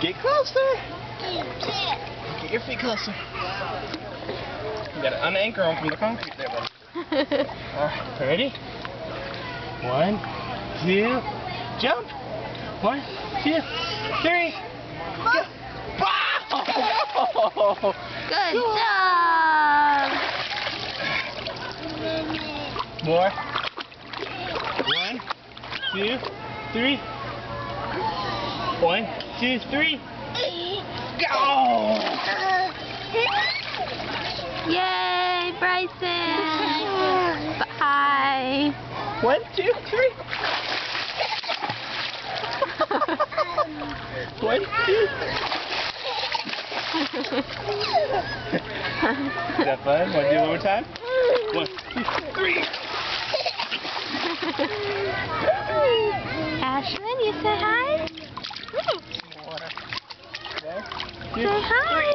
Get closer. Get your feet closer. You gotta unanchor them from the concrete there, buddy. Alright, ready? 1, 2, jump. 1, 2, 3. Go. Good job. More. 1, 2, 3. 1, 2, 3. Go! Yay, Bryson. Bye. 1, 2, 3. 1, 2. Is that fun? Want to do it one more time? 1, 2, 3. Ashlyn, you say hi? Water. Okay. Say hi.